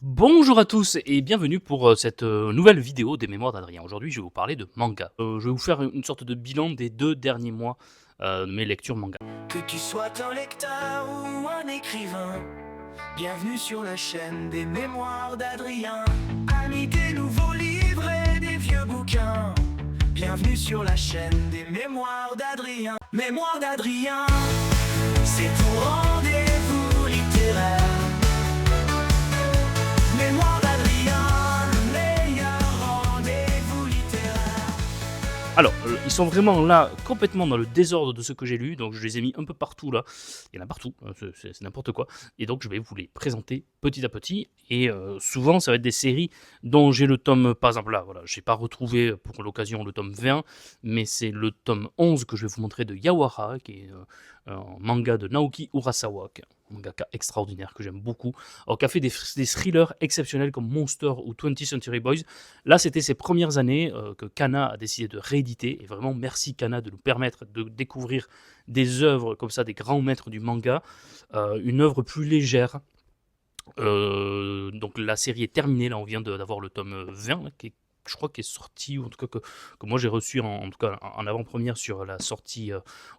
Bonjour à tous et bienvenue pour cette nouvelle vidéo des mémoires d'Adrien. Aujourd'hui, je vais vous parler de manga. Je vais vous faire une sorte de bilan des 2 derniers mois de mes lectures manga. Que tu sois un lecteur ou un écrivain, bienvenue sur la chaîne des mémoires d'Adrien. Amis des nouveaux livres et des vieux bouquins, bienvenue sur la chaîne des mémoires d'Adrien. Mémoires d'Adrien, c'est ton rendez-vous littéraire. Mémoires d'Adrien, le meilleur rendez-vous littéraire. Alors, ils sont vraiment là, complètement dans le désordre de ce que j'ai lu, donc je les ai mis un peu partout là. Il y en a partout, hein, c'est n'importe quoi. Et donc je vais vous les présenter petit à petit. Et souvent, ça va être des séries dont j'ai le tome, par exemple là, voilà, j'ai pas retrouvé pour l'occasion le tome 20, mais c'est le tome 11 que je vais vous montrer de Yawara, qui est un manga de Naoki Urasawa, qui est un mangaka extraordinaire que j'aime beaucoup, alors, qui a fait des thrillers exceptionnels comme Monster ou 20th Century Boys. Là, c'était ces premières années que Kana a décidé de rééditer, et vraiment merci Kana de nous permettre de découvrir des œuvres comme ça, des grands maîtres du manga, une œuvre plus légère. Donc la série est terminée, là on vient d'avoir le tome 20, là, je crois qu'il est sorti, ou en tout cas que moi j'ai reçu en tout cas en avant-première sur la sortie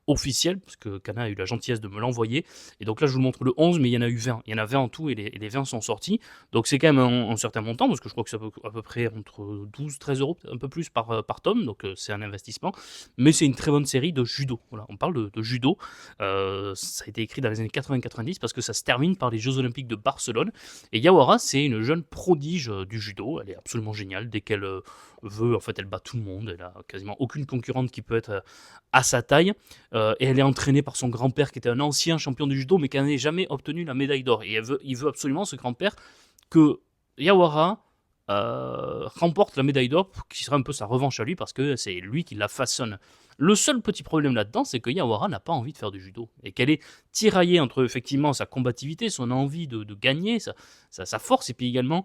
officielle, parce que Kana a eu la gentillesse de me l'envoyer. Et donc là je vous montre le 11, mais il y en a eu 20. Il y en a 20 en tout, et les 20 sont sortis. Donc c'est quand même un certain montant, parce que je crois que c'est à peu près entre 12-13 euros, un peu plus par tome, donc c'est un investissement. Mais c'est une très bonne série de judo. Voilà, on parle de judo. Ça a été écrit dans les années 80-90, parce que ça se termine par les Jeux Olympiques de Barcelone. Et Yawara, c'est une jeune prodige du judo. Elle est absolument géniale. Dès qu'elle veut, en fait, elle bat tout le monde. Elle a quasiment aucune concurrente qui peut être à sa taille. Et elle est entraînée par son grand-père, qui était un ancien champion du judo, mais qui n'a jamais obtenu la médaille d'or. Et il veut absolument, ce grand-père, que Yawara remporte la médaille d'or, qui sera un peu sa revanche à lui, parce que c'est lui qui la façonne. Le seul petit problème là-dedans, c'est que Yawara n'a pas envie de faire du judo, et qu'elle est tiraillée entre effectivement sa combativité, son envie de gagner, sa force, et puis également,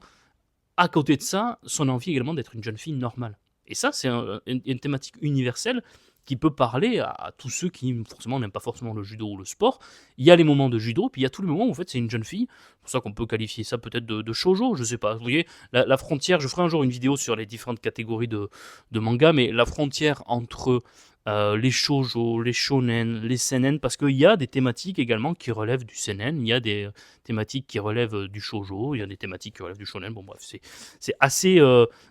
à côté de ça, son envie également d'être une jeune fille normale. Et ça, c'est une thématique universelle qui peut parler à tous ceux qui forcément n'aiment pas forcément le judo ou le sport. Il y a les moments de judo, puis il y a tous les moments où en fait c'est une jeune fille. C'est pour ça qu'on peut qualifier ça peut-être de shoujo, je sais pas. Vous voyez, la frontière, je ferai un jour une vidéo sur les différentes catégories de manga, mais la frontière entre les shoujo, les shonen, les seinen, parce qu'il y a des thématiques également qui relèvent du seinen, il y a des thématiques qui relèvent du shoujo, il y a des thématiques qui relèvent du shonen. Bon bref, c'est assez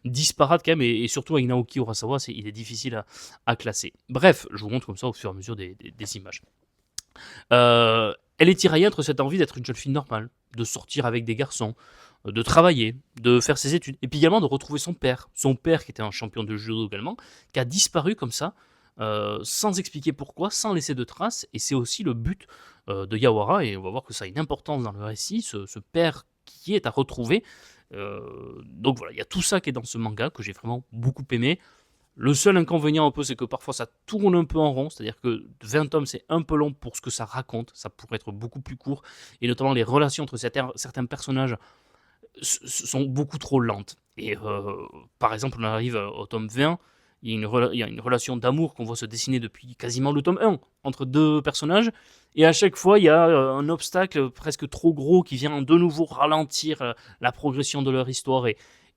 disparate quand même, et surtout avec Naoki Urasawa, il est difficile à classer. Bref, je vous montre comme ça au fur et à mesure des images. Elle est tiraillée entre cette envie d'être une jeune fille normale, de sortir avec des garçons, de travailler, de faire ses études, et puis également de retrouver son père qui était un champion de judo également, qui a disparu comme ça, sans expliquer pourquoi, sans laisser de traces. Et c'est aussi le but de Yawara, et on va voir que ça a une importance dans le récit, ce père qui est à retrouver. Donc voilà, il y a tout ça qui est dans ce manga, que j'ai vraiment beaucoup aimé. Le seul inconvénient un peu, c'est que parfois ça tourne un peu en rond, c'est-à-dire que 20 tomes c'est un peu long pour ce que ça raconte, ça pourrait être beaucoup plus court, et notamment les relations entre certains personnages sont beaucoup trop lentes. Et par exemple, on arrive au tome 20, il y a une relation d'amour qu'on voit se dessiner depuis quasiment le tome 1 entre deux personnages, et à chaque fois il y a un obstacle presque trop gros qui vient de nouveau ralentir la progression de leur histoire.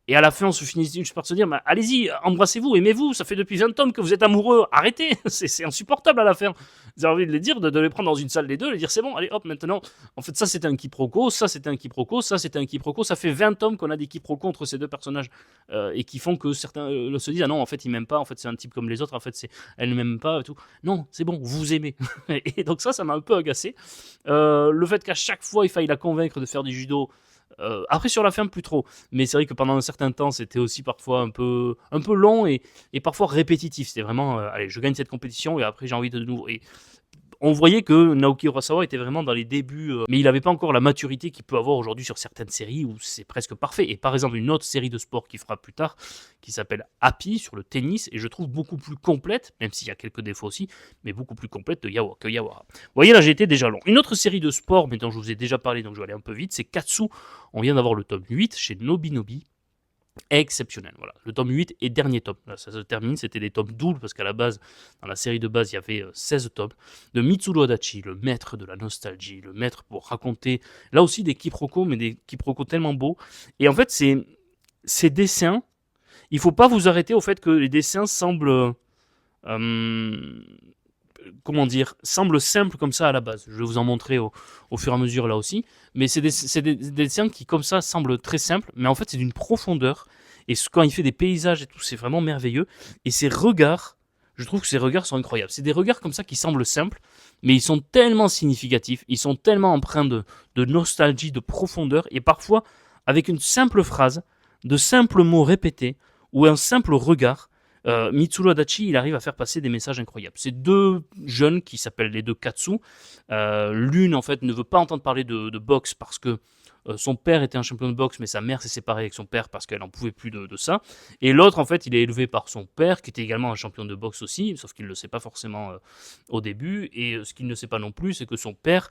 Et à la fin, on se finit juste par se dire, bah, allez-y, embrassez-vous, aimez-vous, ça fait depuis 20 tomes que vous êtes amoureux, arrêtez, c'est insupportable à la fin. Vous avez envie de les dire, de les prendre dans une salle les deux, de les dire, c'est bon, allez hop, maintenant, en fait, ça c'était un quiproquo, ça c'était un quiproquo, ça c'était un quiproquo, ça fait 20 tomes qu'on a des quiproquos entre ces deux personnages, et qui font que certains se disent, ah non, en fait, il m'aime pas, en fait, c'est un type comme les autres, en fait, elle ne m'aime pas, et tout. Non, c'est bon, vous aimez. Et donc ça m'a un peu agacé. Le fait qu'à chaque fois, il faille la convaincre de faire du judo. Après sur la fin plus trop, mais c'est vrai que pendant un certain temps c'était aussi parfois un peu long, et parfois répétitif. C'était vraiment allez, je gagne cette compétition et après j'ai envie de nouveau. Et on voyait que Naoki Urasawa était vraiment dans les débuts, mais il n'avait pas encore la maturité qu'il peut avoir aujourd'hui sur certaines séries où c'est presque parfait. Et par exemple, une autre série de sport qu'il fera plus tard, qui s'appelle Happy, sur le tennis, et je trouve beaucoup plus complète, même s'il y a quelques défauts aussi, mais beaucoup plus complète que Yawara. Vous voyez, là j'ai été déjà long. Une autre série de sport, mais dont je vous ai déjà parlé, donc je vais aller un peu vite, c'est Katsu. On vient d'avoir le tome 8 chez Nobinobi. exceptionnel. Voilà. Le tome 8 et dernier tome. Là, ça se termine, c'était des tomes doubles parce qu'à la base, dans la série de base, il y avait 16 tomes. De Mitsuru Adachi, le maître de la nostalgie, le maître pour raconter, là aussi des quiproquos, mais des quiproquos tellement beaux. Et en fait, ces dessins, il faut pas vous arrêter au fait que les dessins semblent comment dire, semblent simples comme ça à la base. Je vais vous en montrer au fur et à mesure là aussi. Mais c'est des dessins qui comme ça semblent très simples, mais en fait c'est d'une profondeur. Et quand il fait des paysages et tout, c'est vraiment merveilleux. Et ses regards, je trouve que ses regards sont incroyables. C'est des regards comme ça qui semblent simples, mais ils sont tellement significatifs, ils sont tellement empreints de nostalgie, de profondeur, et parfois avec une simple phrase, de simples mots répétés, ou un simple regard, Mitsuru Adachi, il arrive à faire passer des messages incroyables. C'est deux jeunes qui s'appellent les deux Katsu. L'une, en fait, ne veut pas entendre parler de boxe parce que son père était un champion de boxe, mais sa mère s'est séparée avec son père parce qu'elle n'en pouvait plus de ça. Et l'autre, en fait, il est élevé par son père, qui était également un champion de boxe aussi, sauf qu'il ne le sait pas forcément au début. Et ce qu'il ne sait pas non plus, c'est que son père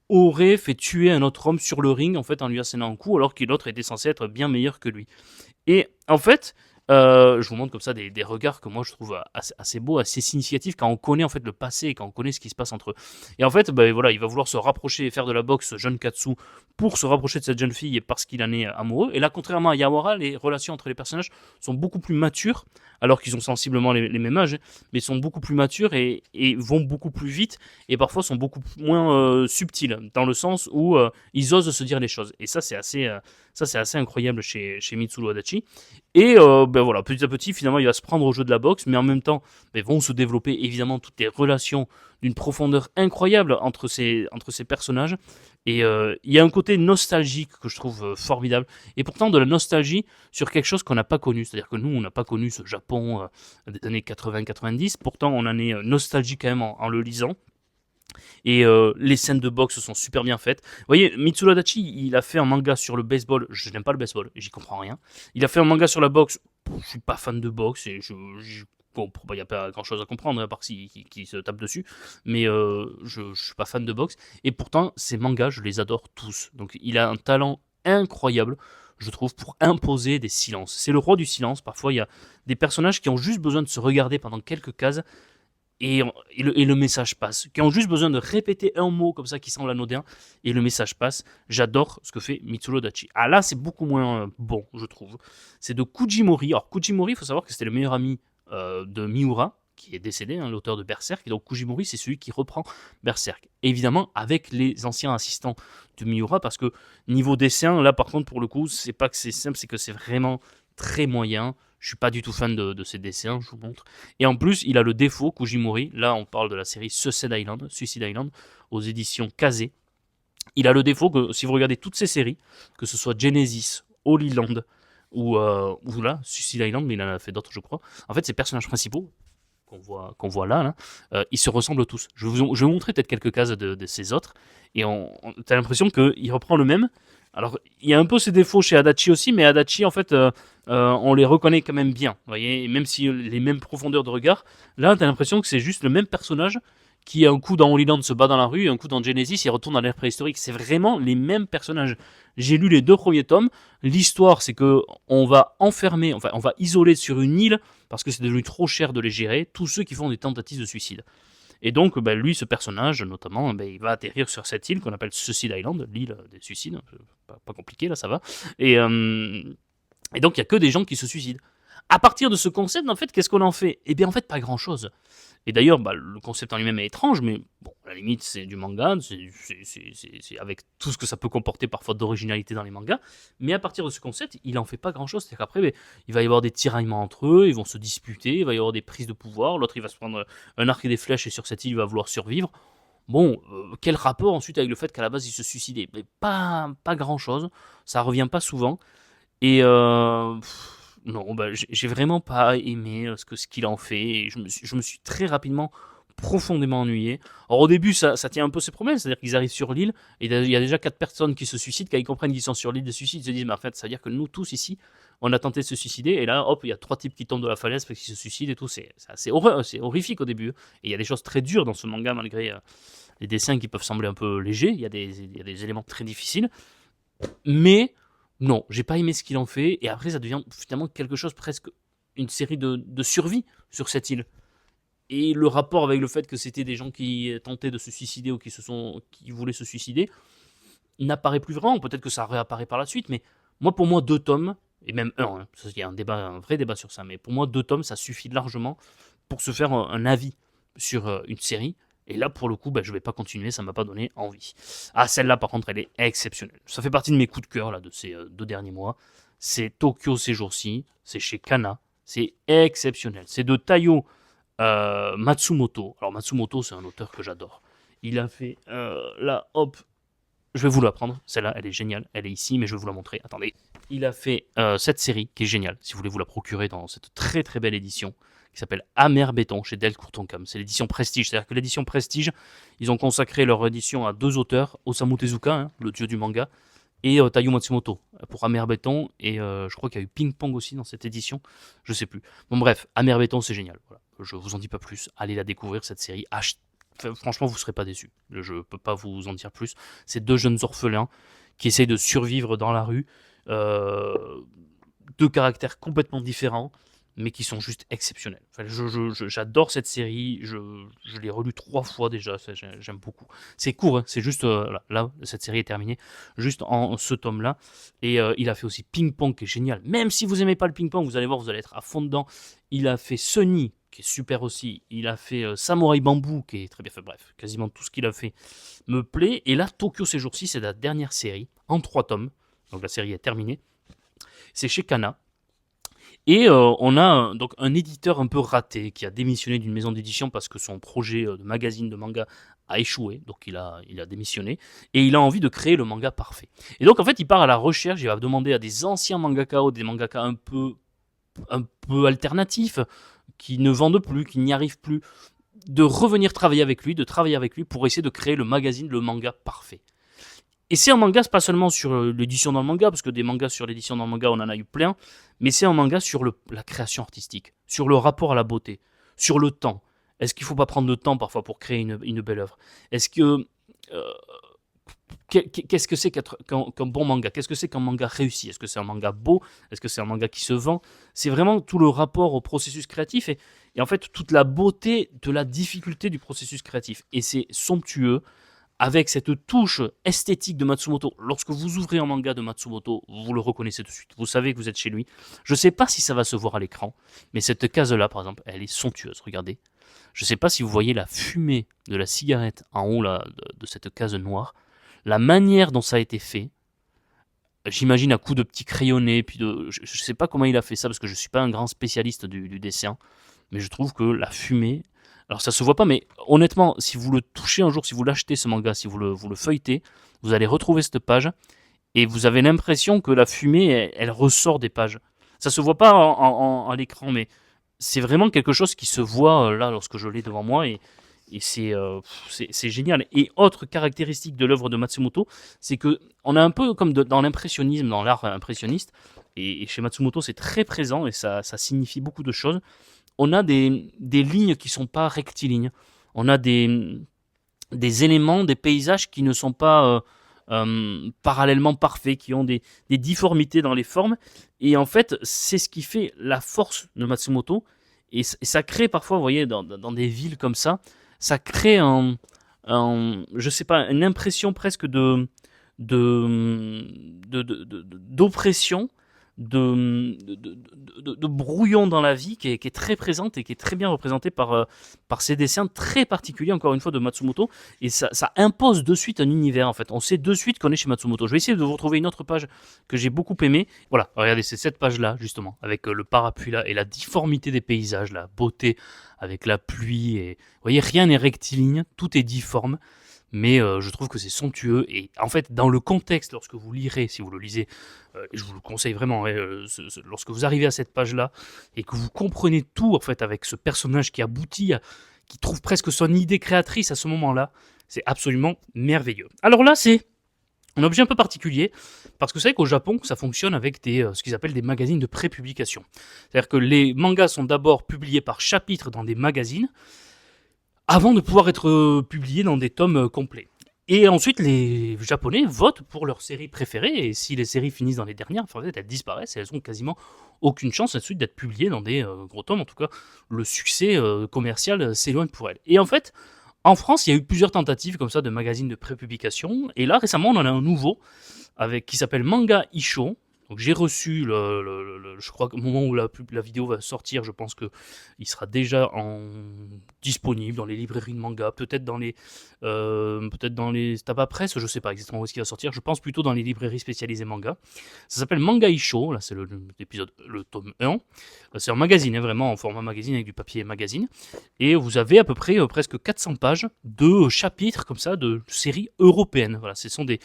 aurait fait tuer un autre homme sur le ring, en fait, en lui assénant un coup, alors que l'autre était censé être bien meilleur que lui. Et en fait, je vous montre comme ça des regards que moi je trouve assez beaux, assez significatifs quand on connaît en fait le passé, quand on connaît ce qui se passe entre eux. Et en fait, voilà, il va vouloir se rapprocher et faire de la boxe, ce jeune Katsu, pour se rapprocher de cette jeune fille parce qu'il en est amoureux. Et là, contrairement à Yawara, les relations entre les personnages sont beaucoup plus matures, alors qu'ils ont sensiblement les mêmes âges, mais sont beaucoup plus matures et vont beaucoup plus vite, et parfois sont beaucoup moins subtils, dans le sens où ils osent se dire les choses. Et ça, c'est assez incroyable chez Mitsuru Adachi. Et voilà, petit à petit, finalement, il va se prendre au jeu de la boxe, mais en même temps, vont se développer évidemment toutes les relations d'une profondeur incroyable entre ces personnages. Et il y a un côté nostalgique que je trouve formidable. Et pourtant, de la nostalgie sur quelque chose qu'on n'a pas connu. C'est-à-dire que nous, on n'a pas connu ce Japon des années 80-90. Pourtant, on en est nostalgique quand même en le lisant. Et les scènes de boxe sont super bien faites. Vous voyez, Mitsuru Adachi, il a fait un manga sur le baseball. Je n'aime pas le baseball, j'y comprends rien. Il a fait un manga sur la boxe. Je suis pas fan de boxe et bon, il n'y a pas grand chose à comprendre, à part qui se tape dessus. Mais je suis pas fan de boxe. Et pourtant, ces mangas, je les adore tous. Donc il a un talent incroyable, je trouve, pour imposer des silences. C'est le roi du silence. Parfois, il y a des personnages qui ont juste besoin de se regarder pendant quelques cases et le message passe, qui ont juste besoin de répéter un mot comme ça qui semble anodin, et le message passe. J'adore ce que fait Mitsuru Adachi. Ah là, c'est beaucoup moins bon, je trouve. C'est de Kujimori. Alors Kujimori, il faut savoir que c'était le meilleur ami de Miura, qui est décédé, l'auteur de Berserk, et donc Kujimori, c'est celui qui reprend Berserk. Évidemment, avec les anciens assistants de Miura, parce que niveau dessin, là par contre, pour le coup, c'est pas que c'est simple, c'est que c'est vraiment très moyen. Je suis pas du tout fan de ses dessins, je vous montre. Et en plus, il a le défaut, Kujimori, là on parle de la série Suicide Island, aux éditions Kazé. Il a le défaut que si vous regardez toutes ces séries, que ce soit Genesis, Holy Land ou là, Suicide Island, mais il en a fait d'autres je crois, en fait ces personnages principaux, qu'on voit là, ils se ressemblent tous. Je vais vous montrer peut-être quelques cases de ces autres, et t'as l'impression qu'il reprend le même. Alors, il y a un peu ses défauts chez Adachi aussi, mais Adachi, en fait, on les reconnaît quand même bien. Vous voyez, et même si les mêmes profondeurs de regard, là, t'as l'impression que c'est juste le même personnage qui, un coup dans Holy Land, se bat dans la rue, et un coup dans Genesis, il retourne dans l'ère préhistorique. C'est vraiment les mêmes personnages. J'ai lu les 2 premiers tomes. L'histoire, c'est que on va isoler sur une île, parce que c'est devenu trop cher de les gérer, tous ceux qui font des tentatives de suicide. Et donc, lui, ce personnage, notamment, il va atterrir sur cette île qu'on appelle Suicide Island, l'île des suicides. Pas compliqué, là, ça va. Et donc, il n'y a que des gens qui se suicident. À partir de ce concept, en fait, qu'est-ce qu'on en fait ? Eh bien, en fait, pas grand-chose. Et d'ailleurs, le concept en lui-même est étrange, mais bon, à la limite, c'est du manga, c'est avec tout ce que ça peut comporter parfois d'originalité dans les mangas. Mais à partir de ce concept, il en fait pas grand-chose. C'est-à-dire qu'après, il va y avoir des tiraillements entre eux, ils vont se disputer, il va y avoir des prises de pouvoir, l'autre il va se prendre un arc et des flèches et sur cette île, il va vouloir survivre. Bon, quel rapport ensuite avec le fait qu'à la base il se suicidait ? Mais pas grand-chose, ça revient pas souvent. Et non, j'ai vraiment pas aimé ce qu'il en fait. Et je me suis très rapidement profondément ennuyé. Alors au début, ça tient un peu ses promesses, c'est-à-dire qu'ils arrivent sur l'île, et il y a déjà 4 personnes qui se suicident. Quand ils comprennent qu'ils sont sur l'île de suicide, ils se disent, mais en fait, ça veut dire que nous tous ici, on a tenté de se suicider, et là, hop, il y a 3 types qui tombent de la falaise parce qu'ils se suicident et tout. C'est horrifique au début. Et il y a des choses très dures dans ce manga, malgré les dessins qui peuvent sembler un peu légers. Il y a des éléments très difficiles. Mais Non, j'ai pas aimé ce qu'il en fait, et après ça devient finalement quelque chose, presque une série de survie sur cette île. Et le rapport avec le fait que c'était des gens qui tentaient de se suicider ou qui voulaient se suicider n'apparaît plus vraiment. Peut-être que ça réapparaît par la suite, mais pour moi, 2 tomes, et même un, hein, il y a un vrai débat sur ça, mais pour moi, 2 tomes, ça suffit largement pour se faire un avis sur une série. Et là, pour le coup, je vais pas continuer, ça m'a pas donné envie. Ah, celle-là, par contre, elle est exceptionnelle. Ça fait partie de mes coups de cœur là, de ces 2 derniers mois. C'est Tokyo ces jours-ci, c'est chez Kana, c'est exceptionnel. C'est de Taiyo Matsumoto. Alors, Matsumoto, c'est un auteur que j'adore. Il a fait, là, hop, je vais vous la prendre. Celle-là, elle est géniale. Elle est ici, mais je vais vous la montrer. Attendez. Il a fait cette série qui est géniale, si vous voulez vous la procurer dans cette très très belle édition, qui s'appelle Amer Béton chez Delcourt Tonkam. C'est l'édition Prestige. C'est-à-dire que l'édition Prestige, ils ont consacré leur édition à 2 auteurs, Osamu Tezuka, hein, le dieu du manga, et Taiyo Matsumoto pour Amer Béton. Et je crois qu'il y a eu Ping Pong aussi dans cette édition. Je sais plus. Bon, bref, Amer Béton, c'est génial. Voilà. Je vous en dis pas plus. Allez la découvrir, cette série. Franchement, vous ne serez pas déçus. Je ne peux pas vous en dire plus. C'est 2 jeunes orphelins qui essayent de survivre dans la rue. 2 caractères complètement différents, mais qui sont juste exceptionnels. J'adore cette série. Je l'ai relue 3 fois déjà. J'aime beaucoup. C'est court, hein, c'est juste... là, cette série est terminée. Juste en ce tome-là. Et il a fait aussi Ping Pong, qui est génial. Même si vous n'aimez pas le Ping Pong, vous allez voir, vous allez être à fond dedans. Il a fait Sunny, qui est super aussi. Il a fait Samurai Bamboo, qui est très bien fait. Bref, quasiment tout ce qu'il a fait me plaît. Et là, Tokyo ces jours-ci, c'est la dernière série, en 3 tomes. Donc la série est terminée. C'est chez Kana. Et on a donc un éditeur un peu raté qui a démissionné d'une maison d'édition parce que son projet de magazine de manga a échoué. Donc il a démissionné. Et il a envie de créer le manga parfait. Et donc en fait, il part à la recherche. Il va demander à des anciens mangaka ou des mangaka un peu alternatifs, qui ne vendent plus, qui n'y arrivent plus, de revenir travailler avec lui, pour essayer de créer le magazine, le manga parfait. Et c'est un manga, c'est pas seulement sur l'édition dans le manga, parce que des mangas sur l'édition dans le manga, on en a eu plein, mais c'est un manga sur la création artistique, sur le rapport à la beauté, sur le temps. Est-ce qu'il faut pas prendre le temps parfois pour créer une belle œuvre? Est-ce que... qu'est-ce que c'est qu'un bon manga? Qu'est-ce que c'est qu'un manga réussi? Est-ce que c'est un manga beau? Est-ce que c'est un manga qui se vend? C'est vraiment tout le rapport au processus créatif et en fait toute la beauté de la difficulté du processus créatif. Et c'est somptueux, avec cette touche esthétique de Matsumoto. Lorsque vous ouvrez un manga de Matsumoto, vous le reconnaissez tout de suite. Vous savez que vous êtes chez lui. Je ne sais pas si ça va se voir à l'écran, mais cette case-là, par exemple, elle est somptueuse. Regardez. Je ne sais pas si vous voyez la fumée de la cigarette en haut là, de cette case noire. La manière dont ça a été fait, j'imagine à coups de petits crayonnés, puis je ne sais pas comment il a fait ça, parce que je ne suis pas un grand spécialiste du dessin, mais je trouve que la fumée... Alors ça se voit pas, mais honnêtement, si vous le touchez un jour, si vous l'achetez ce manga, si vous le feuilletez, vous allez retrouver cette page, et vous avez l'impression que la fumée, elle ressort des pages. Ça se voit pas à l'écran, mais c'est vraiment quelque chose qui se voit là, lorsque je l'ai devant moi, et c'est génial. Et autre caractéristique de l'œuvre de Matsumoto, c'est que on a un peu comme dans l'impressionnisme, dans l'art impressionniste, et chez Matsumoto c'est très présent, et ça signifie beaucoup de choses. On a des lignes qui ne sont pas rectilignes. On a des éléments, des paysages qui ne sont pas parallèlement parfaits, qui ont des difformités dans les formes. Et en fait, c'est ce qui fait la force de Matsumoto. Et ça crée parfois, vous voyez, dans des villes comme ça crée je sais pas, une impression presque d'oppression, de brouillon dans la vie qui est très présente et qui est très bien représentée par ces dessins très particuliers, encore une fois, de Matsumoto. Et ça impose de suite un univers, en fait. On sait de suite qu'on est chez Matsumoto. Je vais essayer de vous retrouver une autre page que j'ai beaucoup aimée. Voilà, regardez, c'est cette page-là, justement, avec le parapluie là et la difformité des paysages, la beauté avec la pluie. Et vous voyez, rien n'est rectiligne, tout est difforme. Mais je trouve que c'est somptueux, et en fait dans le contexte, lorsque vous lirez, si vous le lisez, et je vous le conseille vraiment, lorsque vous arrivez à cette page là et que vous comprenez tout en fait avec ce personnage qui aboutit, qui trouve presque son idée créatrice à ce moment là, c'est absolument merveilleux. Alors là c'est un objet un peu particulier, parce que vous savez qu'au Japon ça fonctionne avec ce qu'ils appellent des magazines de prépublication. C'est-à-dire que les mangas sont d'abord publiés par chapitres dans des magazines, avant de pouvoir être publié dans des tomes complets. Et ensuite, les Japonais votent pour leur série préférée, et si les séries finissent dans les dernières, enfin, en fait, elles disparaissent et elles ont quasiment aucune chance ensuite d'être publiées dans des gros tomes. En tout cas, le succès commercial s'éloigne pour elles. Et en fait, en France, il y a eu plusieurs tentatives comme ça de magazines de prépublication, et là récemment, on en a un nouveau qui s'appelle Manga Isho. Donc j'ai reçu je crois qu'au moment où la vidéo va sortir, je pense que il sera déjà disponible dans les librairies de manga, peut-être dans les tabac presse, je sais pas exactement où est-ce qu'il va sortir. Je pense plutôt dans les librairies spécialisées manga. Ça s'appelle Manga Isho. Là, c'est l'épisode, le tome 1. C'est un magazine, hein, vraiment en format magazine avec du papier magazine. Et vous avez à peu près presque 400 pages de chapitres comme ça de séries européennes. Voilà, ce sont des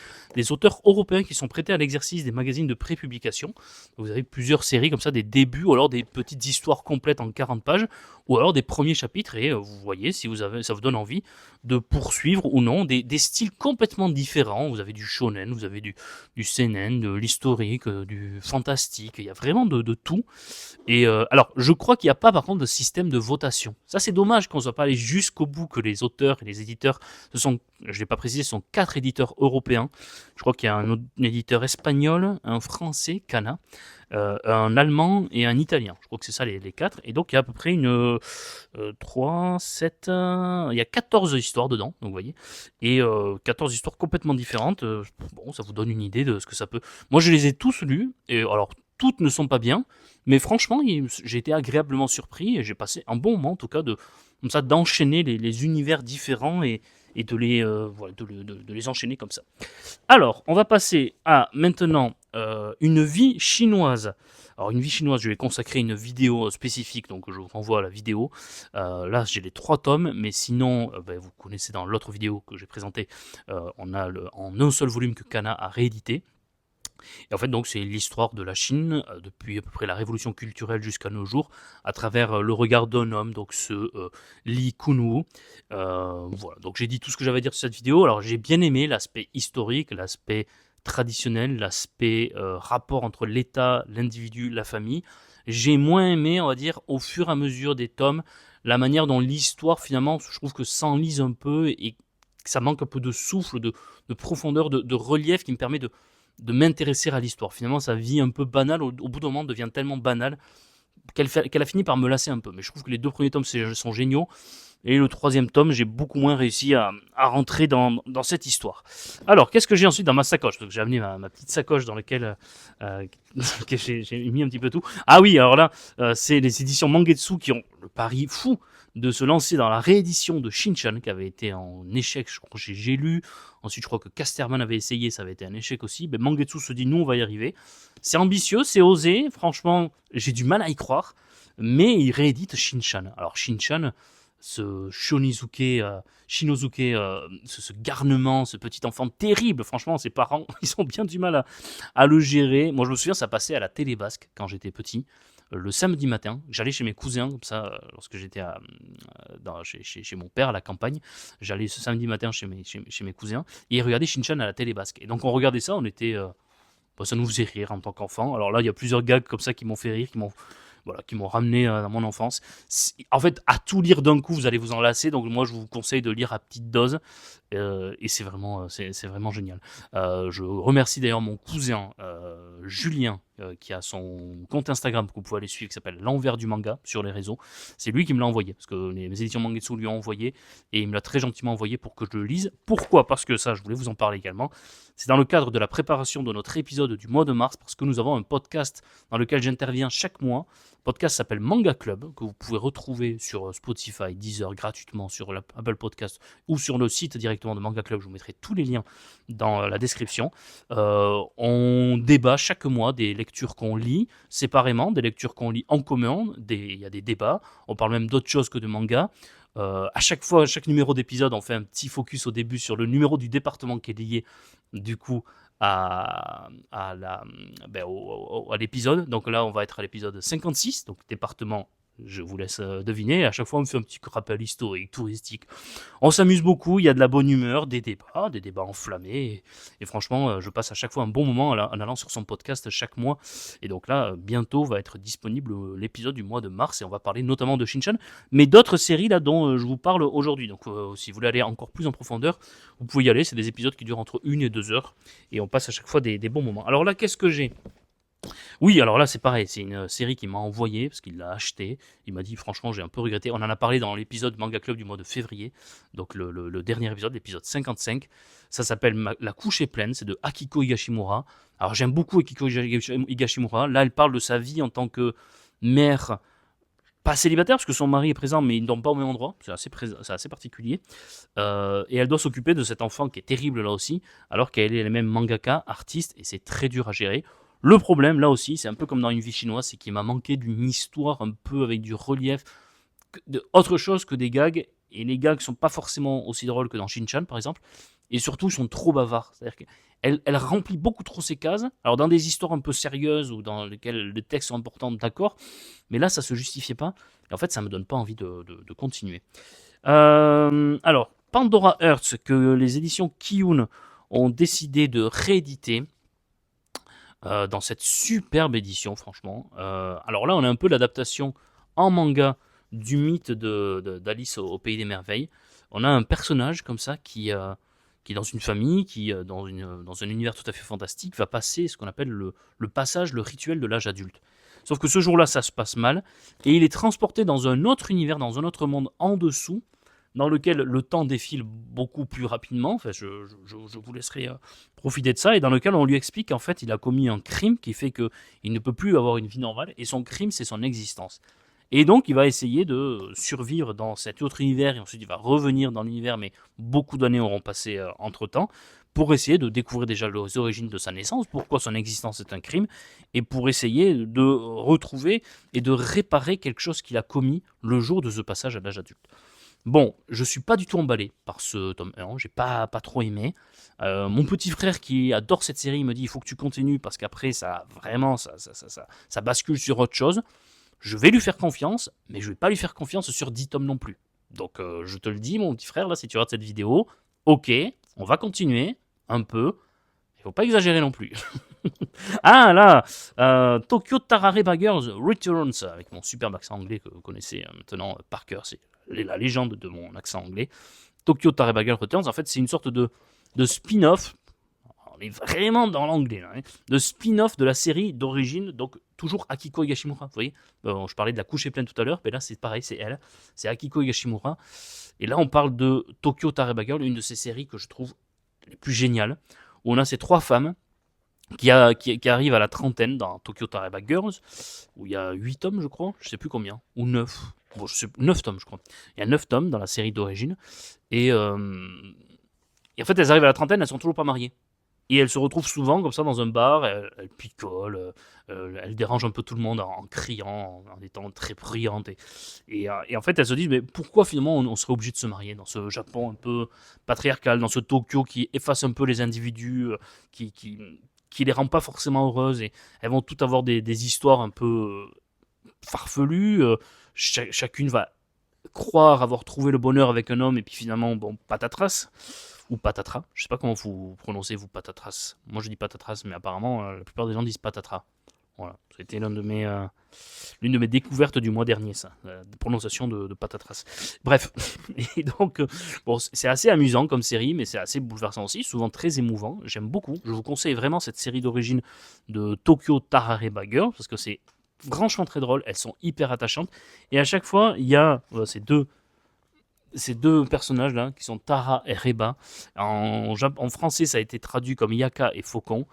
auteurs européens qui sont prêtés à l'exercice des magazines de prépublication. Vous avez plusieurs séries comme ça, des débuts, ou alors des petites histoires complètes en 40 pages, ou alors des premiers chapitres, et vous voyez si ça vous donne envie de poursuivre ou non, des styles complètement différents. Vous avez du shonen, vous avez du seinen, de l'historique, du fantastique, il y a vraiment de tout. Et alors, je crois qu'il n'y a pas par contre de système de votation. Ça, c'est dommage qu'on ne soit pas allé jusqu'au bout, que les auteurs et les éditeurs, je ne l'ai pas précisé, ce sont 4 éditeurs européens. Je crois qu'il y a un éditeur espagnol, un français, Kana, un allemand et un italien. Je crois que c'est ça les 4. Et donc, il y a à peu près 3, 7... il y a 14 histoires dedans, donc vous voyez. Et 14 histoires complètement différentes. Bon, ça vous donne une idée de ce que ça peut... Moi, je les ai tous lus. Et alors, toutes ne sont pas bien, mais franchement, j'ai été agréablement surpris et j'ai passé un bon moment, en tout cas, comme ça, d'enchaîner les univers différents et de les enchaîner comme ça. Alors, on va passer à maintenant une vie chinoise. Alors, une vie chinoise, je vais consacrer une vidéo spécifique, donc je vous renvoie à la vidéo. Là, j'ai les 3 tomes, mais sinon, vous connaissez dans l'autre vidéo que j'ai présentée, on a en un seul volume que Kana a réédité. Et en fait, donc, c'est l'histoire de la Chine depuis à peu près la révolution culturelle jusqu'à nos jours, à travers le regard d'un homme, donc ce Li Kunwu. Voilà, donc j'ai dit tout ce que j'avais à dire sur cette vidéo. Alors, j'ai bien aimé l'aspect historique, l'aspect traditionnel, l'aspect rapport entre l'État, l'individu, la famille. J'ai moins aimé, on va dire, au fur et à mesure des tomes, la manière dont l'histoire, finalement, je trouve que s'enlise un peu et que ça manque un peu de souffle, de profondeur, de relief qui me permet de m'intéresser à l'histoire. Finalement, sa vie un peu banale, au bout d'un moment, devient tellement banale qu'elle a fini par me lasser un peu. Mais je trouve que les 2 premiers tomes sont géniaux. Et le 3e tome, j'ai beaucoup moins réussi à rentrer dans cette histoire. Alors, qu'est-ce que j'ai ensuite dans ma sacoche? Donc, j'ai amené ma petite sacoche dans laquelle j'ai mis un petit peu tout. Ah oui, alors là, c'est les éditions Mangetsu qui ont le pari fou de se lancer dans la réédition de Shin-Chan, qui avait été en échec, je crois, j'ai lu. Ensuite, je crois que Casterman avait essayé, ça avait été un échec aussi. Ben, Mangetsu se dit, nous, on va y arriver. C'est ambitieux, c'est osé. Franchement, j'ai du mal à y croire. Mais il réédite Shin-Chan. Alors, Shin-Chan, ce Shinosuke, ce garnement, ce petit enfant terrible. Franchement, ses parents, ils ont bien du mal à le gérer. Moi, je me souviens, ça passait à la télé basque quand j'étais petit. Le samedi matin, j'allais chez mes cousins, comme ça, lorsque j'étais chez mon père à la campagne, j'allais ce samedi matin chez mes cousins, et ils regardaient Shin-Chan à la télé basque. Et donc on regardait ça, ça nous faisait rire en tant qu'enfant. Alors là, il y a plusieurs gags comme ça qui m'ont fait rire, qui m'ont ramené dans mon enfance. En fait, à tout lire d'un coup, vous allez vous en lasser, donc moi je vous conseille de lire à petite dose, et c'est vraiment génial. Je remercie d'ailleurs mon cousin Julien, qui a son compte Instagram que vous pouvez aller suivre, qui s'appelle L'Envers du Manga sur les réseaux. C'est lui qui me l'a envoyé, parce que mes éditions Mangetsu lui ont envoyé, et il me l'a très gentiment envoyé pour que je le lise. Pourquoi? Parce que ça, je voulais vous en parler également. C'est dans le cadre de la préparation de notre épisode du mois de mars, parce que nous avons un podcast dans lequel j'interviens chaque mois. Le podcast s'appelle Manga Club, que vous pouvez retrouver sur Spotify, Deezer, gratuitement, sur l'Apple Podcast, ou sur le site directement de Manga Club. Je vous mettrai tous les liens dans la description. On débat chaque mois des lectures qu'on lit séparément, des lectures qu'on lit en commun. Il y a des débats. On parle même d'autre chose que de manga. À chaque fois, à chaque numéro d'épisode, on fait un petit focus au début sur le numéro du département qui est lié du coup à l'épisode. Donc là, on va être à l'épisode 56, donc département Je vous laisse deviner. À chaque fois, on me fait un petit rappel historique, touristique. On s'amuse beaucoup, il y a de la bonne humeur, des débats enflammés. Et franchement, je passe à chaque fois un bon moment en allant sur son podcast chaque mois. Et donc là, bientôt va être disponible l'épisode du mois de mars et on va parler notamment de Shinchan, mais d'autres séries là dont je vous parle aujourd'hui. Donc si vous voulez aller encore plus en profondeur, vous pouvez y aller. C'est des épisodes qui durent entre 1 et 2 heures et on passe à chaque fois des bons moments. Alors là, qu'est-ce que j'ai ? Oui, alors là, c'est pareil, c'est une série qu'il m'a envoyée parce qu'il l'a acheté. Il m'a dit, franchement, j'ai un peu regretté. On en a parlé dans l'épisode Manga Club du mois de février, donc le dernier épisode, l'épisode 55. Ça s'appelle La couche est pleine, c'est de Akiko Higashimura. Alors, j'aime beaucoup Akiko Higashimura. Là, elle parle de sa vie en tant que mère, pas célibataire, parce que son mari est présent, mais ils ne dorment pas au même endroit. C'est assez particulier. Et elle doit s'occuper de cet enfant qui est terrible là aussi, alors qu'elle est elle-même mangaka, artiste, et c'est très dur à gérer. Le problème, là aussi, c'est un peu comme dans Une vie chinoise, c'est qu'il m'a manqué d'une histoire un peu avec du relief, autre chose que des gags, et les gags sont pas forcément aussi drôles que dans Shin-Chan, par exemple, et surtout, ils sont trop bavards. C'est-à-dire qu'elle remplit beaucoup trop ses cases, alors dans des histoires un peu sérieuses, ou dans lesquelles les textes sont importants, d'accord, mais là, ça se justifiait pas, et en fait, ça me donne pas envie de continuer. Alors, Pandora Hearts, que les éditions Kiyun ont décidé de rééditer, dans cette superbe édition, franchement. Alors là, on a un peu l'adaptation en manga du mythe d'Alice au Pays des Merveilles. On a un personnage comme ça qui est dans une famille, qui dans un univers tout à fait fantastique, va passer ce qu'on appelle le passage, le rituel de l'âge adulte. Sauf que ce jour-là, ça se passe mal, et il est transporté dans un autre univers, dans un autre monde en dessous, dans lequel le temps défile beaucoup plus rapidement. Enfin, je vous laisserai profiter de ça, et dans lequel on lui explique qu'en fait, il a commis un crime qui fait qu'il ne peut plus avoir une vie normale, et son crime, c'est son existence. Et donc, il va essayer de survivre dans cet autre univers, et ensuite, il va revenir dans l'univers, mais beaucoup d'années auront passé entre-temps, pour essayer de découvrir déjà les origines de sa naissance, pourquoi son existence est un crime, et pour essayer de retrouver et de réparer quelque chose qu'il a commis le jour de ce passage à l'âge adulte. Bon, je suis pas du tout emballé par ce tome 1, j'ai pas trop aimé. Mon petit frère qui adore cette série, il me dit il faut que tu continues parce qu'après ça vraiment ça bascule sur autre chose. Je vais lui faire confiance, mais je vais pas lui faire confiance sur 10 tomes non plus. Donc je te le dis mon petit frère, là si tu regardes cette vidéo, ok, on va continuer un peu, il faut pas exagérer non plus. Ah là, Tokyo Tarareba Girls Returns, avec mon superbe accent anglais que vous connaissez maintenant par cœur, c'est la légende de mon accent anglais. Tokyo Tarareba Girls Returns, en fait c'est une sorte de spin-off, on est vraiment dans l'anglais là, hein, de spin-off de la série d'origine, donc toujours Akiko Higashimura, vous voyez, je parlais de La couche est pleine tout à l'heure, mais là c'est pareil, c'est elle, c'est Akiko Higashimura, et là on parle de Tokyo Tarareba Girls, une de ces séries que je trouve les plus géniales, où on a ces 3 femmes qui arrive à la trentaine dans Tokyo Tarareba Girls, où il y a 8 tomes, je crois, je sais plus combien, ou 9. Bon, 9 tomes, je crois. Il y a 9 tomes dans la série d'origine. Et en fait, elles arrivent à la trentaine, elles sont toujours pas mariées. Et elles se retrouvent souvent comme ça dans un bar, elles picolent, elles dérangent un peu tout le monde en criant, en étant très bruyantes. Et en fait, elles se disent, mais pourquoi finalement on serait obligé de se marier dans ce Japon un peu patriarcal, dans ce Tokyo qui efface un peu les individus, qui les rend pas forcément heureuses, et elles vont toutes avoir des histoires un peu farfelues, chacune va croire avoir trouvé le bonheur avec un homme, et puis finalement, bon, patatras, ou patatras, je sais pas comment vous prononcez, vous, patatras. Moi je dis patatras, mais apparemment la plupart des gens disent patatras. Voilà, c'était l'une de mes découvertes du mois dernier, ça, la prononciation de patatras. Bref, et donc, bon, c'est assez amusant comme série, mais c'est assez bouleversant aussi, souvent très émouvant. J'aime beaucoup. Je vous conseille vraiment cette série d'origine de Tokyo Tarareba Girls, parce que c'est franchement très drôle, elles sont hyper attachantes, et à chaque fois, il y a ces deux personnages là qui sont Tara et Reba. En français, ça a été traduit comme Yaka et Faucon,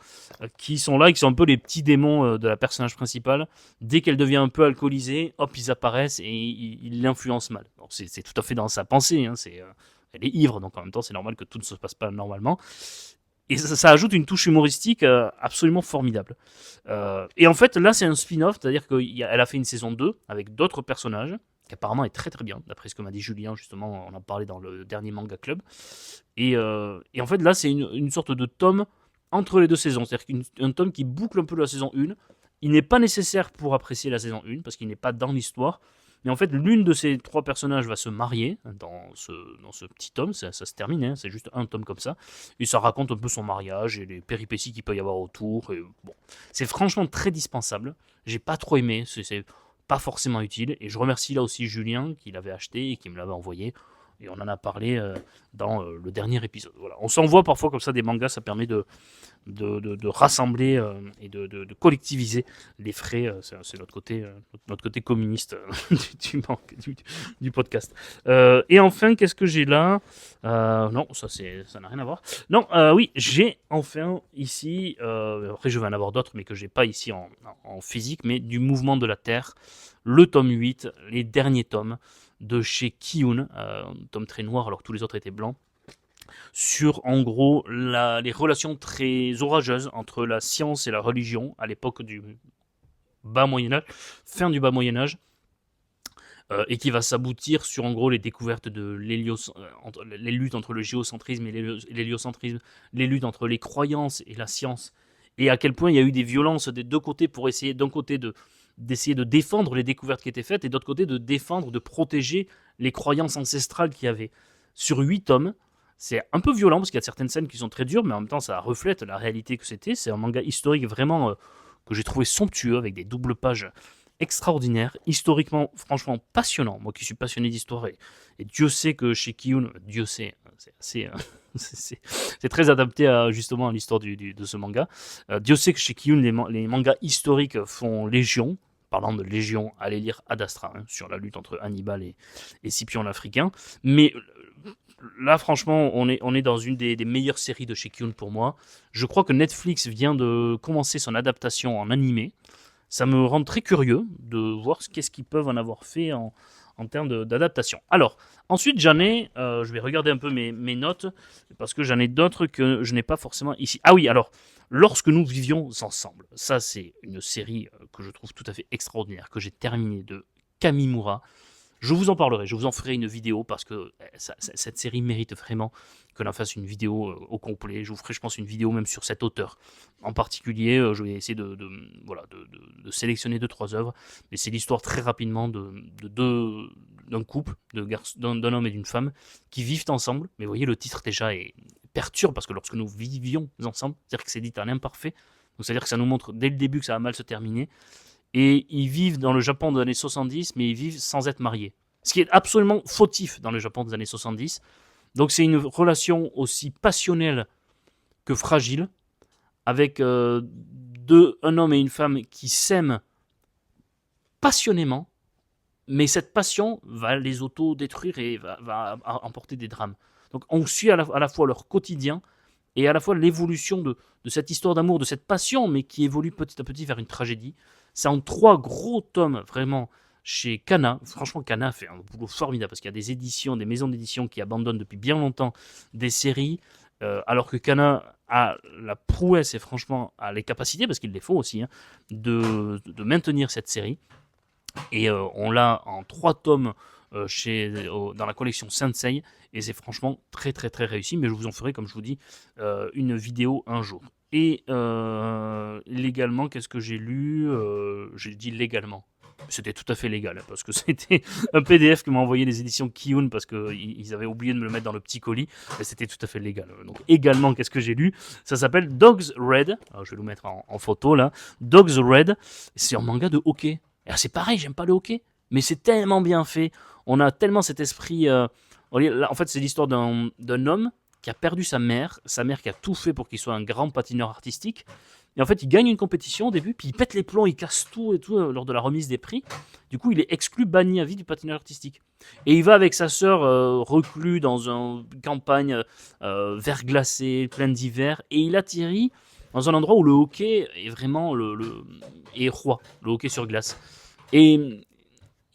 qui sont là, qui sont un peu les petits démons de la personnage principale. Dès qu'elle devient un peu alcoolisée, hop, ils apparaissent et ils l'influencent mal. Donc, c'est tout à fait dans sa pensée. Hein, elle est ivre, donc en même temps, c'est normal que tout ne se passe pas normalement. Et ça ajoute une touche humoristique absolument formidable. Et en fait, là, c'est un spin-off, c'est-à-dire qu'elle a fait une saison 2 avec d'autres personnages, qui apparemment est très très bien, d'après ce que m'a dit Julien, justement, on en parlait dans le dernier Manga Club. Et en fait, là, c'est une sorte de tome entre les deux saisons, c'est-à-dire qu'un tome qui boucle un peu la saison 1. Il n'est pas nécessaire pour apprécier la saison 1, parce qu'il n'est pas dans l'histoire, Mais en fait, l'une de ces 3 personnages va se marier dans ce petit tome, ça se termine, hein, c'est juste un tome comme ça, et ça raconte un peu son mariage et les péripéties qu'il peut y avoir autour. Et bon, c'est franchement très dispensable, j'ai pas trop aimé, c'est pas forcément utile, et je remercie là aussi Julien qui l'avait acheté et qui me l'avait envoyé, et on en a parlé dans le dernier épisode. Voilà. On s'envoie parfois comme ça des mangas, ça permet de rassembler et de collectiviser les frais. C'est notre côté communiste du podcast. Et enfin, qu'est-ce que j'ai là Non, ça n'a rien à voir. Non, oui, j'ai enfin ici, après je vais en avoir d'autres, mais que j'ai pas ici en physique, mais du Mouvement de la Terre, le tome 8, les derniers tomes de chez Kiyun, tome très noir alors que tous les autres étaient blancs, sur en gros les relations très orageuses entre la science et la religion à l'époque du bas Moyen-Âge, fin du bas Moyen-Âge, et qui va s'aboutir sur en gros les découvertes de les luttes entre le géocentrisme et l'héliocentrisme, les luttes entre les croyances et la science, et à quel point il y a eu des violences des deux côtés pour essayer d'un côté d'essayer de défendre les découvertes qui étaient faites, et d'autre côté de défendre, de protéger les croyances ancestrales qu'il y avait. Sur 8 tomes, c'est un peu violent, parce qu'il y a certaines scènes qui sont très dures, mais en même temps ça reflète la réalité que c'était. C'est un manga historique vraiment que j'ai trouvé somptueux, avec des doubles pages extraordinaires, historiquement franchement passionnant. Moi qui suis passionné d'histoire, et Dieu sait que chez Kiyun, Dieu sait, c'est assez... c'est très adapté justement à l'histoire de ce manga. Dieu sait que chez Kiyun, les mangas historiques font légion. Parlant de Légion, allez lire Ad Astra, sur la lutte entre Hannibal et Scipion l'Africain. Mais là, franchement, on est dans une des meilleures séries de chez Kiyun pour moi. Je crois que Netflix vient de commencer son adaptation en animé. Ça me rend très curieux de voir qu'est-ce qu'ils peuvent en avoir fait en termes d'adaptation. Alors, ensuite, j'en ai, je vais regarder un peu mes notes, parce que j'en ai d'autres que je n'ai pas forcément ici. Ah oui, alors, Lorsque nous vivions ensemble, ça c'est une série que je trouve tout à fait extraordinaire, que j'ai terminée, de Kamimura. Je vous en parlerai, je vous en ferai une vidéo, parce que cette série mérite vraiment que l'on fasse une vidéo au complet. Je vous ferai, je pense, une vidéo même sur cet auteur. En particulier, je vais essayer de sélectionner 2-3 œuvres, mais c'est l'histoire très rapidement d'un couple, d'un homme et d'une femme, qui vivent ensemble. Mais vous voyez, le titre déjà perturbe, parce que lorsque nous vivions ensemble, c'est-à-dire que c'est dit à l'imparfait, donc c'est-à-dire que ça nous montre dès le début que ça va mal se terminer. Et ils vivent dans le Japon des années 70, mais ils vivent sans être mariés. Ce qui est absolument fautif dans le Japon des années 70. Donc c'est une relation aussi passionnelle que fragile, avec un homme et une femme qui s'aiment passionnément, mais cette passion va les auto-détruire et va emporter des drames. Donc on suit à la fois leur quotidien, et à la fois l'évolution de cette histoire d'amour, de cette passion, mais qui évolue petit à petit vers une tragédie. C'est en 3 gros tomes, vraiment, chez Kana. Franchement, Kana fait un boulot formidable, parce qu'il y a des éditions, des maisons d'édition qui abandonnent depuis bien longtemps des séries, alors que Kana a la prouesse et franchement a les capacités, parce qu'il les faut aussi, de maintenir cette série. Et on l'a en 3 tomes dans la collection Sensei, et c'est franchement très très très réussi, mais je vous en ferai, comme je vous dis, une vidéo un jour. Et légalement, qu'est-ce que j'ai lu J'ai dit légalement. C'était tout à fait légal, parce que c'était un PDF que m'a envoyé les éditions Kiyun, parce qu'ils avaient oublié de me le mettre dans le petit colis, et c'était tout à fait légal. Donc également, qu'est-ce que j'ai lu Ça s'appelle Dogs Red. Alors, je vais le mettre en photo là. Dogs Red, c'est un manga de hockey. Et c'est pareil, j'aime pas le hockey, mais c'est tellement bien fait. On a tellement cet esprit... en fait, c'est l'histoire d'un homme qui a perdu sa mère qui a tout fait pour qu'il soit un grand patineur artistique. Et en fait, il gagne une compétition au début, puis il pète les plombs, il casse tout et tout lors de la remise des prix. Du coup, il est exclu, banni à vie du patinage artistique. Et il va avec sa sœur reclus dans une campagne verglacée, pleine d'hiver, et il atterrit dans un endroit où le hockey est vraiment est roi, le hockey sur glace. Et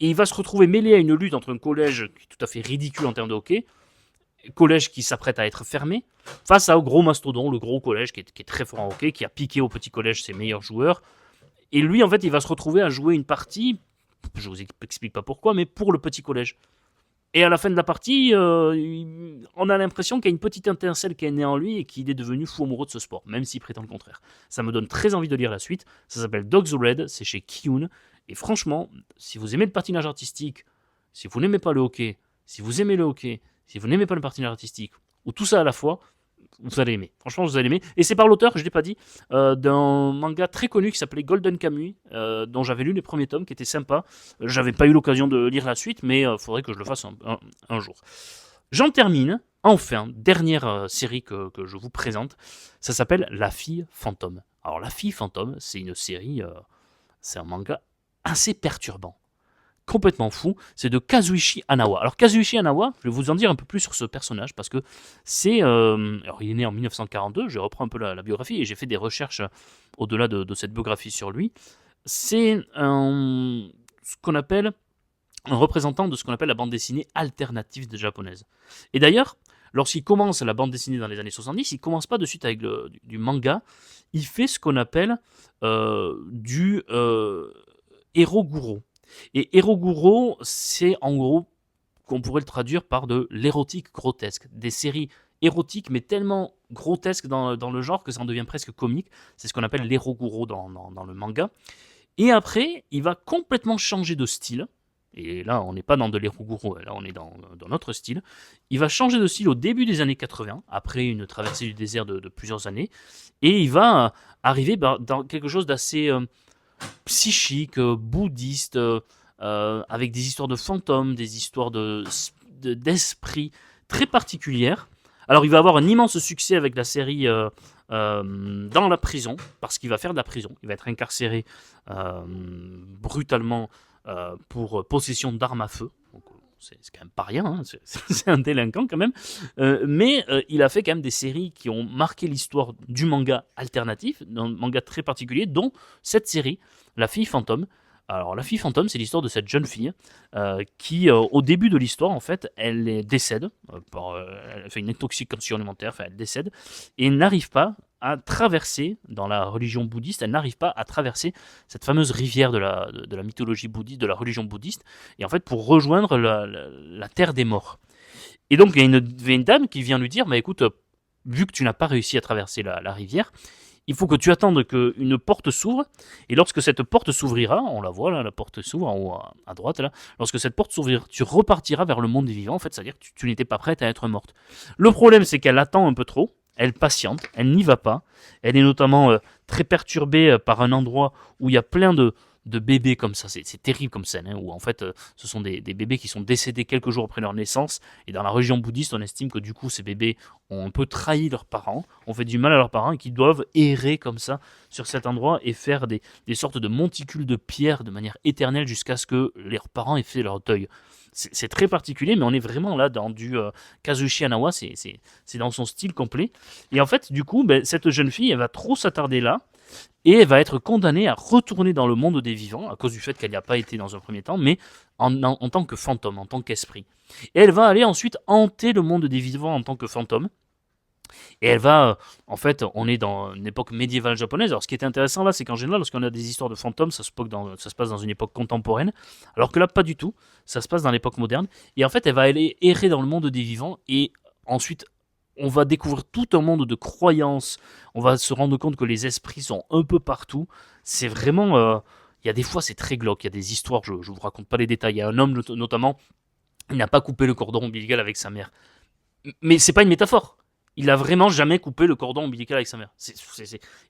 il va se retrouver mêlé à une lutte entre un collège qui est tout à fait ridicule en termes de hockey, collège qui s'apprête à être fermé, face à un gros mastodon, le gros collège qui est très fort en hockey, qui a piqué au petit collège ses meilleurs joueurs. Et lui, en fait, il va se retrouver à jouer une partie, je vous explique pas pourquoi, mais pour le petit collège. Et à la fin de la partie, on a l'impression qu'il y a une petite étincelle qui est née en lui et qu'il est devenu fou amoureux de ce sport, même s'il prétend le contraire. Ça me donne très envie de lire la suite. Ça s'appelle Dogs Red, c'est chez Kiyun, Et franchement, si vous aimez le patinage artistique, si vous n'aimez pas le hockey, si vous aimez le hockey, si vous n'aimez pas le patinage artistique, ou tout ça à la fois, vous allez aimer. Franchement, vous allez aimer. Et c'est par l'auteur, je ne l'ai pas dit, d'un manga très connu qui s'appelait Golden Kamuy, dont j'avais lu les premiers tomes, qui était sympa. J'avais pas eu l'occasion de lire la suite, mais il faudrait que je le fasse un jour. J'en termine, enfin, dernière série que je vous présente. Ça s'appelle La Fille Fantôme. Alors, La Fille Fantôme, c'est une série, c'est un manga assez perturbant. Complètement fou, c'est de Kazuichi Hanawa. Alors Kazuichi Hanawa, je vais vous en dire un peu plus sur ce personnage parce que c'est... alors il est né en 1942, je reprends un peu la biographie et j'ai fait des recherches au-delà de cette biographie sur lui. C'est ce qu'on appelle un représentant de ce qu'on appelle la bande dessinée alternative japonaise. Et d'ailleurs, lorsqu'il commence la bande dessinée dans les années 70, il commence pas de suite avec du manga, il fait ce qu'on appelle du Eroguro. Et Eroguro, c'est en gros, qu'on pourrait le traduire par de l'érotique grotesque. Des séries érotiques, mais tellement grotesques dans le genre que ça en devient presque comique. C'est ce qu'on appelle l'Eroguro dans le manga. Et après, il va complètement changer de style. Et là, on n'est pas dans de l'Eroguro, là on est dans notre style. Il va changer de style au début des années 80, après une traversée du désert de plusieurs années. Et il va arriver dans quelque chose d'assez... psychique, bouddhiste, avec des histoires de fantômes, des histoires d'esprit très particulières. Alors il va avoir un immense succès avec la série dans la prison, parce qu'il va faire de la prison. Il va être incarcéré brutalement pour possession d'armes à feu. Donc, c'est quand même pas rien, hein, c'est un délinquant quand même. Mais il a fait quand même des séries qui ont marqué l'histoire du manga alternatif, un manga très particulier, dont cette série, La Fille Fantôme. Alors, La Fille Fantôme, c'est l'histoire de cette jeune fille qui, au début de l'histoire, en fait, elle décède. Elle fait une intoxication alimentaire, enfin, elle décède, et n'arrive pas à traverser, dans la religion bouddhiste, elle n'arrive pas à traverser cette fameuse rivière de la mythologie bouddhiste, de la religion bouddhiste, et en fait, pour rejoindre la terre des morts. Et donc, il y a une dame qui vient lui dire, bah, écoute, vu que tu n'as pas réussi à traverser la rivière, il faut que tu attendes qu'une porte s'ouvre, et lorsque cette porte s'ouvrira, on la voit là, la porte s'ouvre en haut à droite là, lorsque cette porte s'ouvrira, tu repartiras vers le monde des vivants, en fait, c'est-à-dire que tu n'étais pas prête à être morte. Le problème, c'est qu'elle attend un peu trop, elle patiente, elle n'y va pas, elle est notamment très perturbée par un endroit où il y a plein de bébés comme ça, c'est terrible comme scène, hein, où en fait ce sont des bébés qui sont décédés quelques jours après leur naissance, et dans la religion bouddhiste on estime que du coup ces bébés ont un peu trahi leurs parents, ont fait du mal à leurs parents, et qu'ils doivent errer comme ça sur cet endroit et faire des sortes de monticules de pierre de manière éternelle jusqu'à ce que leurs parents aient fait leur deuil. C'est très particulier, mais on est vraiment là dans du Kazushi Hanawa, c'est dans son style complet. Et en fait, du coup, cette jeune fille, elle va trop s'attarder là, et elle va être condamnée à retourner dans le monde des vivants, à cause du fait qu'elle n'y a pas été dans un premier temps, mais en tant que fantôme, en tant qu'esprit. Et elle va aller ensuite hanter le monde des vivants en tant que fantôme. Et elle va, en fait, on est dans une époque médiévale japonaise. Alors ce qui est intéressant là, c'est qu'en général, lorsqu'on a des histoires de fantômes, ça se passe dans une époque contemporaine, alors que là, pas du tout. Ça se passe dans l'époque moderne. Et en fait, elle va aller errer dans le monde des vivants, et ensuite, on va découvrir tout un monde de croyances. On va se rendre compte que les esprits sont un peu partout. C'est vraiment... il y a des fois, c'est très glauque. Il y a des histoires, je ne vous raconte pas les détails. Il y a un homme, notamment, il n'a pas coupé le cordon ombilical avec sa mère. Mais c'est pas une métaphore. Il a vraiment jamais coupé le cordon ombilical avec sa mère.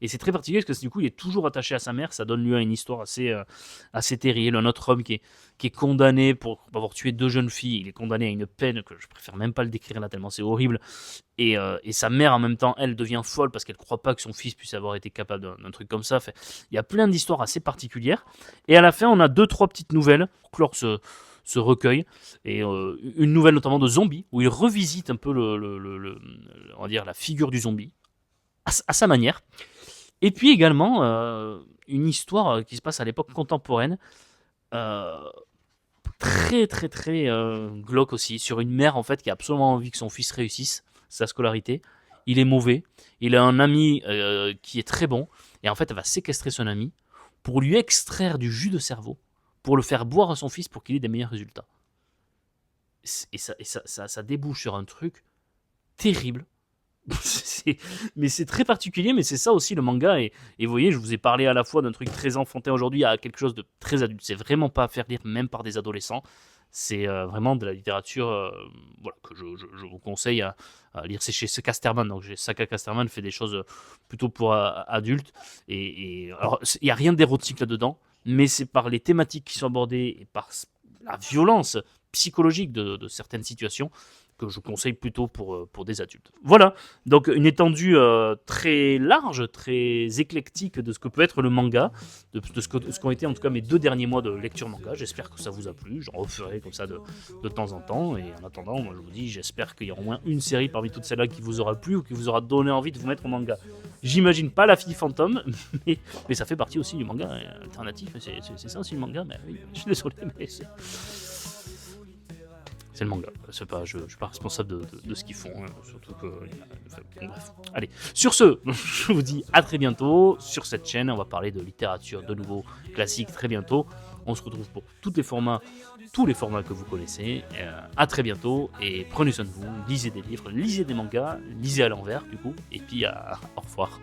Et c'est très particulier parce que du coup, il est toujours attaché à sa mère. Ça donne lieu à une histoire assez terrible. Un autre homme qui est condamné pour avoir tué 2 jeunes filles. Il est condamné à une peine que je préfère même pas le décrire là tellement c'est horrible. Et sa mère, en même temps, elle devient folle parce qu'elle croit pas que son fils puisse avoir été capable d'un truc comme ça. Fait, il y a plein d'histoires assez particulières. Et à la fin, on a 2-3 petites nouvelles pour clore ce recueil, et une nouvelle notamment de zombies, où il revisite un peu on va dire la figure du zombie, à sa manière. Et puis également, une histoire qui se passe à l'époque contemporaine, très très très glauque aussi, sur une mère en fait qui a absolument envie que son fils réussisse sa scolarité. Il est mauvais, il a un ami qui est très bon, et en fait elle va séquestrer son ami pour lui extraire du jus de cerveau, pour le faire boire à son fils pour qu'il ait des meilleurs résultats. Et ça débouche sur un truc terrible, C'est- mais c'est très particulier, mais c'est ça aussi le manga. Et vous voyez, je vous ai parlé à la fois d'un truc très enfantin aujourd'hui à quelque chose de très adulte. C'est vraiment pas à faire lire même par des adolescents. C'est vraiment de la littérature voilà, que je vous conseille à lire. C'est chez Casterman. Donc Saka Casterman fait des choses plutôt pour adultes. Alors, il n'y a rien d'érotique là-dedans, mais c'est par les thématiques qui sont abordées et par la violence psychologique de certaines situations que je conseille plutôt pour des adultes. Voilà, donc une étendue très large, très éclectique de ce que peut être le manga, de ce qu'ont été en tout cas mes 2 derniers mois de lecture manga. J'espère que ça vous a plu, j'en referai comme ça de temps en temps, et en attendant, moi je vous dis, j'espère qu'il y aura au moins une série parmi toutes celles-là qui vous aura plu ou qui vous aura donné envie de vous mettre au manga. J'imagine pas La Fille Fantôme, mais ça fait partie aussi du manga alternatif, c'est ça aussi le manga, mais oui, je suis désolé, mais c'est le manga. C'est pas, je suis pas responsable de ce qu'ils font, hein, surtout que. Enfin, bon, bref. Allez, sur ce, je vous dis à très bientôt sur cette chaîne. On va parler de littérature de nouveau classique très bientôt. On se retrouve pour tous les formats que vous connaissez. À très bientôt et prenez soin de vous. Lisez des livres, lisez des mangas, lisez à l'envers du coup. Et puis au revoir.